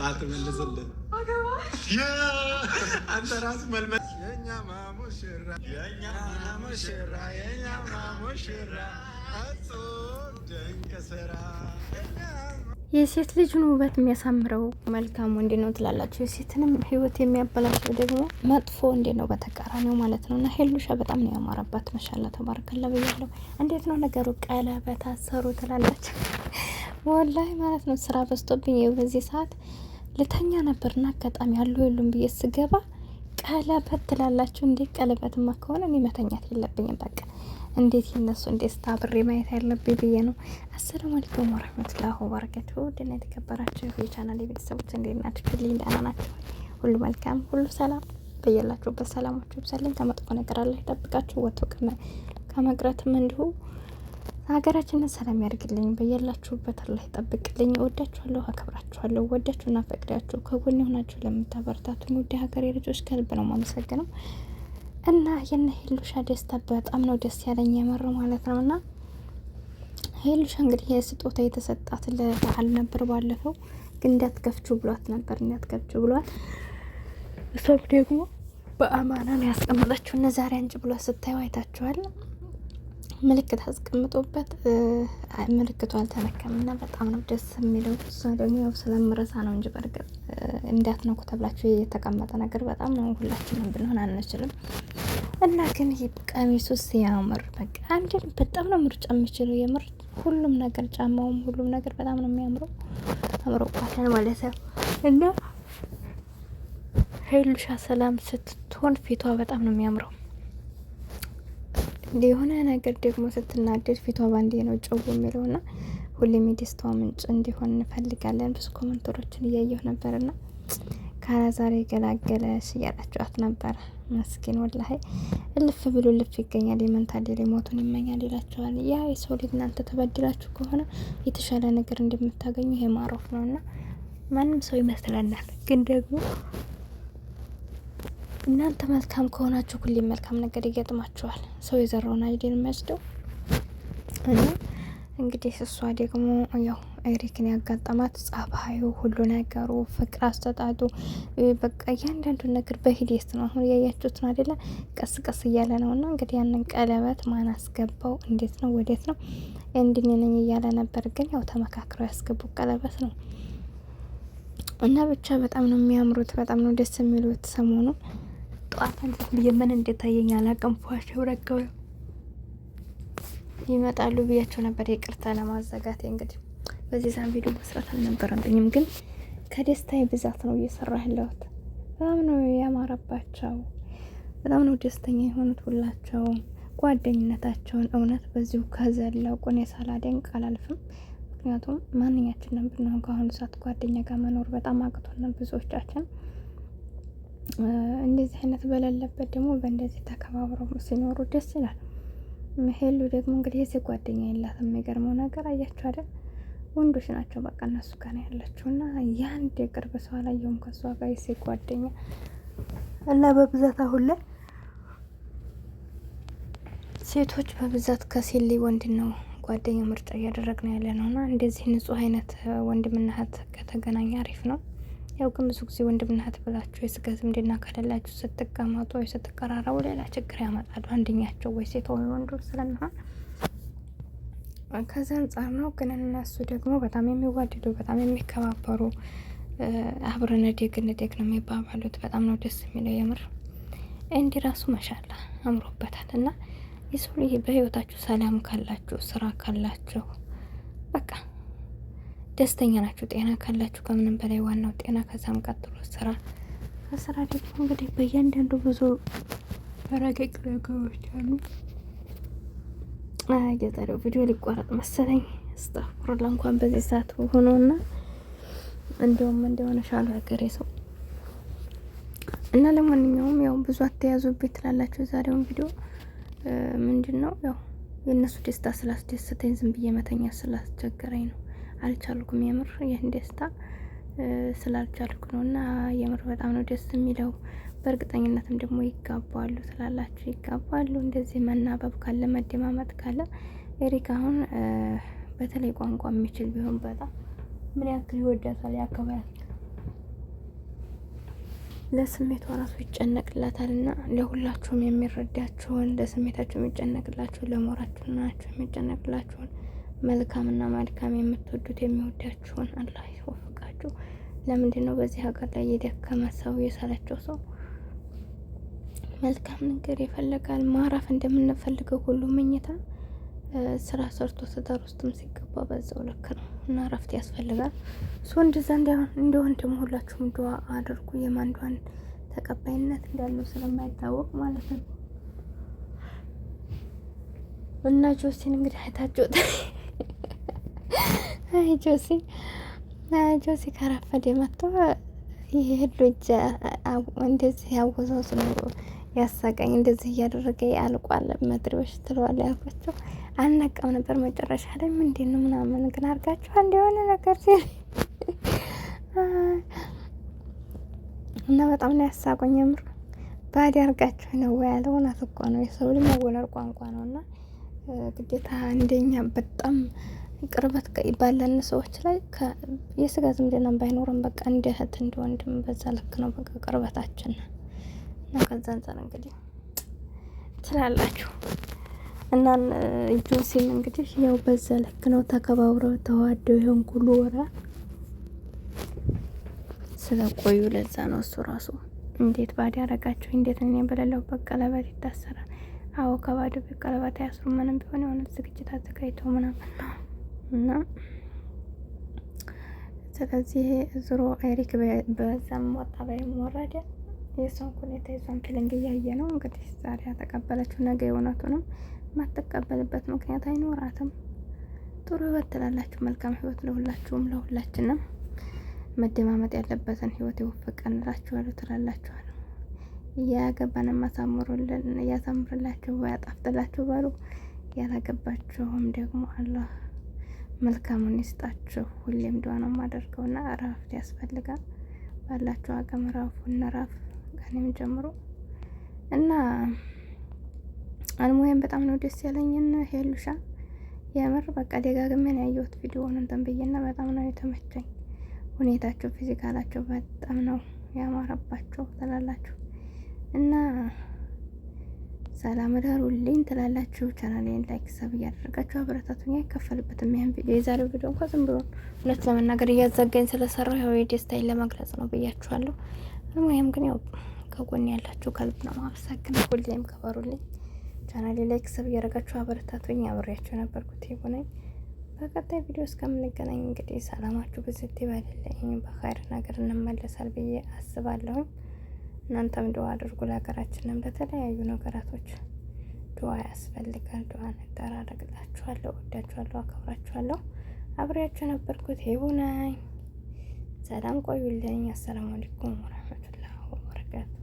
አትመልስልን አንተ ራስ መልመል የኛ ማሙሽራ የኛ ማሙሽራ የኛ ማሙሽራ አጾም ድንቅ ስራ። የሴት ልጅን ውበት የሚያሳምረው መልካም ወንድ ነው ትላላችሁ። የሴትንም ህይወት የሚያበላሸው ደግሞ መጥፎ ወንድ ነው፣ በተቃራኒው ማለት ነው። እና ሄሉሻ በጣም ነው ያማረባት። ማሻላ ተባረከላ ብያለሁ። እንዴት ነው ነገሩ? ቀለበት አሰሩ ትላላችሁ። ወላሂ ማለት ነው ስራ በዝቶብኝ በዚህ ሰዓት ልተኛ ነበርና አጋጣሚ ያሉ የሉም ብዬ ስገባ ቀለበት ትላላችሁ። እንዴት ቀለበትማ ከሆነ እኔ መተኛት የለብኝም በቃ እንዴት ይነሱ እንዴት ስታብሬ ማየት ያለብኝ ብዬ ነው። አሰላሙ አለይኩም ወራህመቱላሂ ወበረካቱ። ደህና የተከበራችሁ የቻናሌ ቤተሰቦች እንዴት ናችሁ? ደህና ናችሁ? ሁሉ መልካም፣ ሁሉ ሰላም። በየላችሁበት ሰላማችሁ ይብዛልኝ። ከመጥፎ ነገር አላህ ይጠብቃችሁ። ወጥቶ ከመቅረትም እንዲሁ ሀገራችንን ሰላም ያድርግልኝ። በየላችሁበት አላህ ይጠብቅልኝ። እወዳችኋለሁ፣ አከብራችኋለሁ። ወዳችሁና ፈቅዳችሁ ከጎን ሆናችሁ ለምታበረታቱኝ ውድ ሀገሬ ልጆች ከልብ ነው የማመሰግነው። እና የነ ሄሉሻ ደስታ በጣም ነው ደስ ያለኝ የመረው ማለት ነው። እና ሄሉሻ እንግዲህ የስጦታ የተሰጣት ለበዓል ነበር ባለፈው፣ ግን እንዳትከፍቹ ብሏት ነበር። እንዳትከፍቹ ብሏት እሷም ደግሞ በአማና ነው ያስቀመጠችው። እና ዛሬ አንጭ ብሎ ስታዩ አይታችኋል። ምልክት አስቀምጦበት ምልክቱ አልተነካም እና በጣም ነው ደስ የሚለው። እሷ ደግሞ ያው ስለምረሳ ነው እንጂ በርግጥ እንዳትነኩ ተብላችሁ የተቀመጠ ነገር በጣም ነው ሁላችንም ብንሆን አንችልም። እና ግን ይህ ቀሚሱ ሲያምር በቃ አንድን በጣም ነው ምርጫ የሚችለው የምር ሁሉም ነገር ጫማውም ሁሉም ነገር በጣም ነው የሚያምረው። አምሮባታል ማለት ነው። እና ሄሉሻ ሰላም ስትሆን ፊቷ በጣም ነው የሚያምረው። የሆነ ነገር ደግሞ ስትናደድ ፊቷ ባንዴ ነው ጨው የሚለውና ሁሌም የደስታዋ ምንጭ እንዲሆን እንፈልጋለን። ብዙ ኮመንተሮችን እያየሁ ነበርና ካላዛሬ ገላገለሽ እያላችኋት ነበር። መስኪን ወላሂ እልፍ ብሎ ልፍ ይገኛል። የመንታዴ ሞቱን ይመኛል ይላቸዋል። ያ የሰው ልጅ እናንተ ተበድላችሁ ከሆነ የተሻለ ነገር እንደምታገኙ ይሄ ማረፍ ነውና ማንም ሰው ይመስለናል፣ ግን ደግሞ እናንተ መልካም ከሆናችሁ ሁሌም መልካም ነገር ይገጥማችኋል። ሰው የዘራውን አይደል የሚያጭደው። እና እንግዲህ እሷ ደግሞ ያው ኤሪክን ያጋጠማት ጸባዩ፣ ሁሉ ነገሩ፣ ፍቅር አስተጣጡ በቃ እያንዳንዱ ነገር በሂደት ነው። አሁን ያያችሁት ነው አይደለ? ቀስ ቀስ እያለ ነው። እና እንግዲህ ያንን ቀለበት ማን አስገባው፣ እንዴት ነው፣ ወዴት ነው እንድንነኝ እያለ ነበር። ግን ያው ተመካክረው ያስገቡ ቀለበት ነው። እና ብቻ በጣም ነው የሚያምሩት፣ በጣም ነው ደስ የሚሉት። ሰሞኑ ጠዋት እንዴት ብዬ ምን እንደታየኝ አላውቅም። ፏቸው ረከው ይመጣሉ ብያቸው ነበር ይቅርታ ለማዘጋት። እንግዲህ በዚህ ሳን ቪዲዮ መስራት አልነበረብኝም፣ ግን ከደስታዬ ብዛት ነው እየሰራ ያለሁት። በጣም ነው ያማረባቸው፣ በጣም ነው ደስተኛ የሆኑት ሁላቸው። ጓደኝነታቸውን እውነት በዚሁ ከዘለቁ እኔ ሳላደንቅ አላልፍም። ምክንያቱም ማንኛችንም ብንሆን ከአሁኑ ሰዓት ጓደኛ ጋር መኖር በጣም አቅቶናል ብዙዎቻችን። እንደዚህ አይነት በሌለበት ደግሞ በእንደዚህ ተከባብረው ሲኖሩ ደስ ይላል። ሄሉ ደግሞ እንግዲህ የሴት ጓደኛ የላትም። የሚገርመው ነገር አያችሁ አይደል? ወንዶች ናቸው በቃ እነሱ ጋር ነው ያለችው። እና የአንድ የቅርብ ሰው አላየሁም ከሷ ጋር የሴት ጓደኛ። እና በብዛት አሁን ላይ ሴቶች በብዛት ከሴት ወንድ ነው ጓደኛ ምርጫ እያደረግን ያለ ነው። እና እንደዚህ ንጹህ አይነት ወንድምና እህት ከተገናኘ አሪፍ ነው። ያው ግን ብዙ ጊዜ ወንድምና እህት ብላችሁ የስጋ ዝምድና ከሌላችሁ ስትቀመጡ ወይ ስትቀራረቡ ሌላ ችግር ያመጣሉ። አንደኛቸው ወይ ሴት ወይ ወንዱ ስለሚሆን ከዛ አንጻር ነው። ግን እነሱ ደግሞ በጣም የሚዋደዱ በጣም የሚከባበሩ አብረን እንደግ ነው የሚባባሉት። በጣም ነው ደስ የሚለው የምር። እንዲህ ራሱ ማሻአላ አምሮበታል። እና የሰው ልጅ በህይወታችሁ ሰላም ካላችሁ፣ ስራ ካላችሁ በቃ ደስተኛ ናችሁ። ጤና ካላችሁ ከምንም በላይ ዋናው ጤና፣ ከዛም ቀጥሎ ስራ። ከስራ ደግሞ እንግዲህ በእያንዳንዱ ብዙ ረቂቅ ነገሮች አሉ። የዛሬው ቪዲዮ ሊቋረጥ መሰለኝ አስተፍሩላ እንኳን በዚህ ሰዓት ሆኖና እንደውም እንደሆነ ሻሉ ሀገሬ ሰው። እና ለማንኛውም ያው ብዙ አተያዙበት ትላላችሁ። የዛሬውን ቪዲዮ ምንድነው ያው የእነሱ ደስታ ስላስደሰተኝ ዝም ብዬ መተኛ ስላስቸገረኝ ነው። አልቻልኩም የምር ይህን ደስታ ስላልቻልኩ ነው። እና የምር በጣም ነው ደስ የሚለው። በእርግጠኝነትም ደግሞ ይጋባሉ ስላላችሁ ይጋባሉ። እንደዚህ መናበብ ካለ መደማመጥ ካለ ኤሪክ አሁን በተለይ ቋንቋ የሚችል ቢሆን በጣም ምን ያክል ይወዳታል ያከብራል። ለስሜቷ ራሱ ይጨነቅላታል። እና ለሁላችሁም የሚረዳችሁን ለስሜታችሁ የሚጨነቅላችሁን ለሞራችሁ የሚጨነቅላችሁን መልካምና መልካም የምትወዱት የሚወዳችሁን አላህ ይወፍቃችሁ። ለምንድን ነው በዚህ ሀገር ላይ የደከመ ሰው የሰለቸው ሰው መልካም ነገር ይፈልጋል። ማረፍ እንደምንፈልገው ሁሉ መኝታ ስራ ሰርቶ ትዳር ውስጥም ሲገባ በዛው ልክ ነው እና እረፍት ያስፈልጋል። እሱ እንደዛ እንዲሆን ደግሞ ሁላችሁም ዱዓ አድርጉ። የማንዷን ተቀባይነት እንዳለው ስለማይታወቅ ማለት ነው። እና ጆሲን እንግዲህ አይታችሁት ጆሲ ከረፈደ መጥቶ ይሄ ልጅ እንደዚህ ያወዛዝ ነው ያሳቀኝ። እንደዚህ እያደረገ አልቋል መድረሽ ትለዋለ ያልኳቸው አልነቃም ነበር። መጨረሻ ላይ ምንድን ነው ምናምን ግን አድርጋችኋል እንደሆነ ነገር ሲል እና በጣም ነው ያሳቆኝ። የምር ባዲ አድርጋችሁ ነው ያለው። እውነት እኮ ነው። የሰው ልጅ መወለድ ቋንቋ ነው እና ግዴታ እንደኛ በጣም ቅርበት ባለን ሰዎች ላይ የስጋ ዝምድና ባይኖርም በቃ እንደ እህት እንደ ወንድም በዛ ልክ ነው በቃ ቅርበታችን እና ከዛ አንፃር እንግዲህ ትላላችሁ እና ጆሲም እንግዲህ ያው በዛ ልክ ነው ተከባብረው ተዋደው ይሄን ሁሉ ወራ ስለቆዩ ለዛ ነው እሱ ራሱ እንዴት ባዲ ያረጋችሁ እንዴት እኔ በሌለውበት ቀለበት ይታሰራል። አዎ ከባዶ ቀለበት ያስሩ ምንም ቢሆን የሆነ ዝግጅት አዘጋጅተው ምናምን ነው እና ስለዚህ ዞሮ ኤሪክ በዛም ወጣ ባይም ወረደ የሷን ሁኔታ የሷን ፊሊንግ እያየ ነው እንግዲህ ዛሬ ያተቀበለችው ነገ የእውነቱንም ማትቀበልበት ምክንያት አይኖራትም። ጥሩ ህይወት ትላላችሁ። መልካም ህይወት ለሁላችሁም ለሁላችንም። መደማመጥ ያለበትን ህይወት ይወፍቀን እላችኋለሁ ትላላችኋል። ያገባን ማሳምሩልን ያሳምርላችሁ ያጣፍጥላችሁ ባሉ ያላገባችሁም ደግሞ አላህ መልካሙን ይስጣችሁ። ሁሌም ዱዓ ነው የማደርገውና እረፍት ያስፈልጋል። ባላችሁ አቅም እረፉና እረፍ ከኔም ጀምሮ እና አልሙሄም በጣም ነው ደስ ያለኝና ሄሉሻ የምር በቃ ደጋግሜ ነው ያየሁት ቪዲዮውን እንትን ብዬና በጣም ነው የተመቸኝ። ሁኔታቸው ፊዚካላቸው በጣም ነው ያማረባቸው ትላላችሁ እና ሰላም ዳሩልኝ ትላላችሁ። ቻናሌን ላይክ ሰብ እያደረጋችሁ አበረታቱኝ። አይከፈልበትም ይሄን ቪዲዮ። የዛሬው ቪዲዮ እንኳን ዝም ብሎ እውነት ለመናገር እያዘጋኝ ስለሰራው ያው የደስታዬን ለመግለጽ ነው ብያችኋለሁ። ወይም ግን ያው ከጎን ያላችሁ ከልብ ነው ማመሰግነው። ሁሌም ከበሩልኝ። ቻናሌ ላይክ ሰብ እያደረጋችሁ አበረታቱኝ። አብሬያችሁ ነበርኩት ይሁነኝ። በቀጣይ ቪዲዮ እስከምንገናኝ እንግዲህ ሰላማችሁ ብዝት ይበልልኝ። በኸይር ነገር እንመለሳል ብዬ አስባለሁ። እናንተም ዱዓ አድርጉ። ለሀገራችንም ለተለያዩ ነገራቶች ዱዓ ያስፈልጋል። ዱዓ እንደራረግላችኋለሁ። ወዳችኋለሁ፣ አከብራችኋለሁ። አብሬያችሁ ነበርኩት ይሁነኝ። ሰላም ቆዩልኝ። አሰላሙ አለይኩም ወራህመቱላሂ ወበረካቱ።